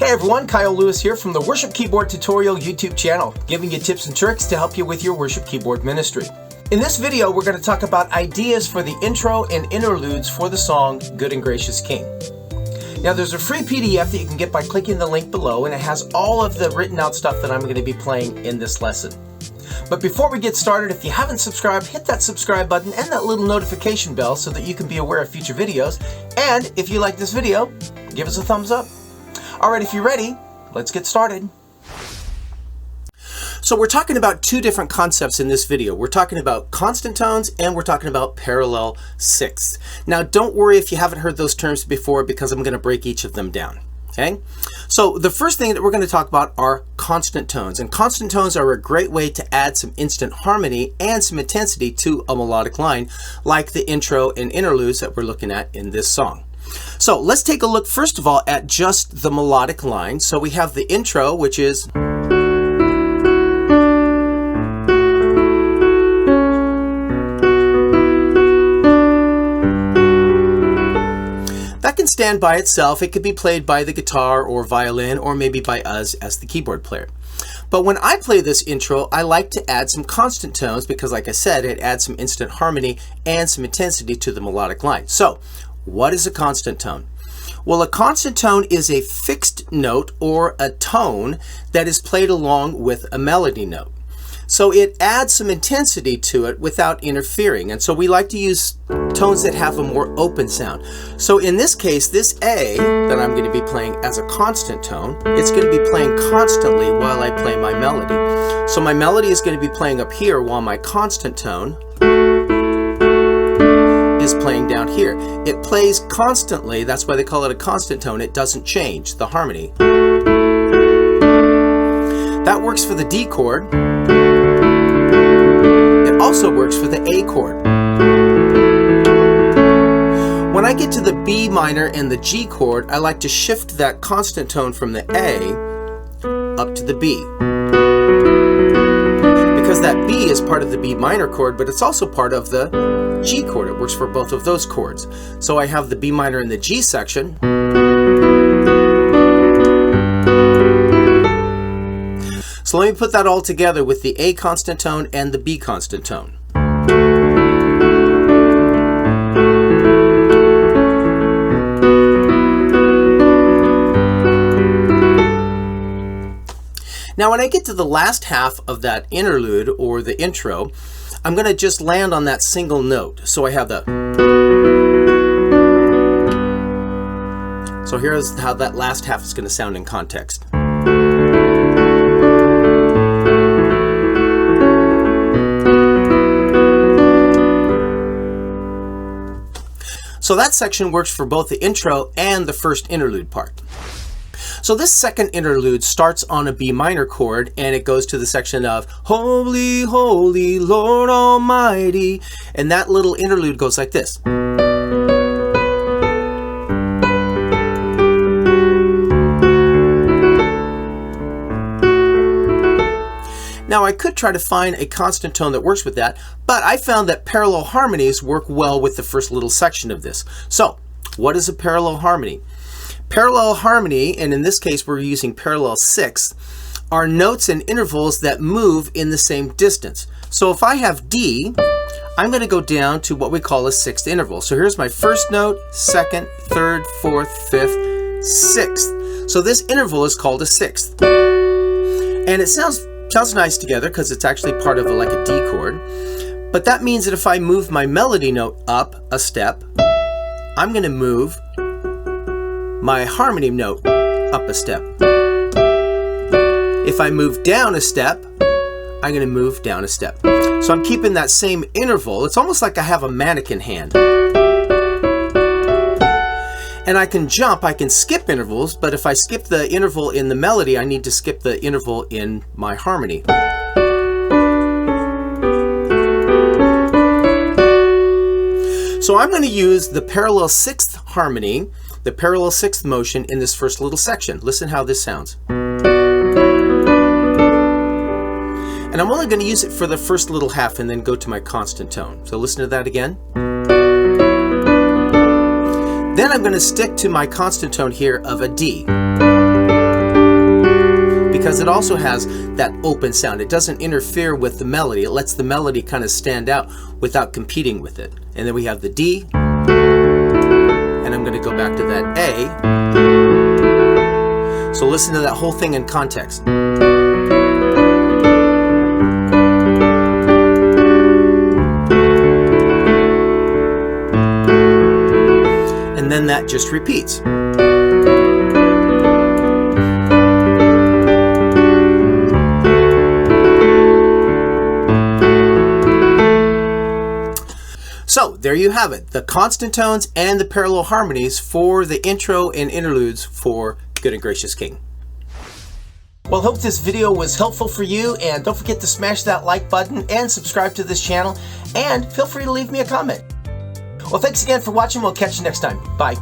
Hey everyone, Kyle Lewis here from the Worship Keyboard Tutorial YouTube channel, giving you tips and tricks to help you with your worship keyboard ministry. In this video, we're going to talk about ideas for the intro and interludes for the song Good and Gracious King. Now there's a free PDF that you can get by clicking the link below, and it has all of the written out stuff that I'm going to be playing in this lesson. But before we get started, if you haven't subscribed, hit that subscribe button and that little notification bell so that you can be aware of future videos. And if you like this video, give us a thumbs up. Alright, if you're ready, let's get started. So we're talking about two different concepts in this video. We're talking about constant tones and we're talking about parallel sixths. Now don't worry if you haven't heard those terms before, because I'm going to break each of them down. Okay, so the first thing that we're going to talk about are constant tones, and constant tones are a great way to add some instant harmony and some intensity to a melodic line, like the intro and interludes that we're looking at in this song. So let's take a look first of all at just the melodic line. So we have the intro, which is that can stand by itself. It could be played by the guitar or violin, or maybe by us as the keyboard player. But when I play this intro, I like to add some constant tones because, like I said, it adds some instant harmony and some intensity to the melodic line. So what is a constant tone? Well, a constant tone is a fixed note or a tone that is played along with a melody note. So it adds some intensity to it without interfering. And so we like to use tones that have a more open sound. So in this case, this A that I'm going to be playing as a constant tone, it's going to be playing constantly while I play my melody. So my melody is going to be playing up here while my constant tone is playing down here. It plays constantly. That's why they call it a constant tone. It doesn't change the harmony. That works for the D chord. It also works for the A chord. When I get to the B minor and the G chord, I like to shift that constant tone from the A up to the B. Because that B is part of the B minor chord, but it's also part of the G chord. It works for both of those chords. So I have the B minor in the G section. So let me put that all together with the A constant tone and the B constant tone. Now when I get to the last half of that interlude or the intro, I'm going to just land on that single note. So I have the... So here's how that last half is going to sound in context. So that section works for both the intro and the first interlude part. So this second interlude starts on a B minor chord, and it goes to the section of Holy, Holy, Lord Almighty. And that little interlude goes like this. Now I could try to find a constant tone that works with that, but I found that parallel harmonies work well with the first little section of this. So what is a parallel harmony? Parallel harmony, and in this case we're using parallel sixths, are notes and intervals that move in the same distance. So if I have D, I'm going to go down to what we call a sixth interval. So here's my first note, second, third, fourth, fifth, sixth. So this interval is called a sixth. And it sounds nice together because it's actually part of like a D chord. But that means that if I move my melody note up a step, I'm going to move my harmony note up a step. If I move down a step, I'm going to move down a step. So I'm keeping that same interval. It's almost like I have a mannequin hand. And I can jump, I can skip intervals, but if I skip the interval in the melody, I need to skip the interval in my harmony. So I'm going to use the parallel sixth harmony, the parallel sixth motion in this first little section. Listen how this sounds. And I'm only going to use it for the first little half and then go to my constant tone. So listen to that again. Then I'm going to stick to my constant tone here of a D. because it also has that open sound. It doesn't interfere with the melody. It lets the melody kind of stand out without competing with it. And then we have the D, and I'm going to go back to that A. So listen to that whole thing in context. And then that just repeats. So there you have it, the constant tones and the parallel harmonies for the intro and interludes for Good and Gracious King. Well, hope this video was helpful for you, and don't forget to smash that like button and subscribe to this channel, and feel free to leave me a comment. Well, thanks again for watching. We'll catch you next time. Bye.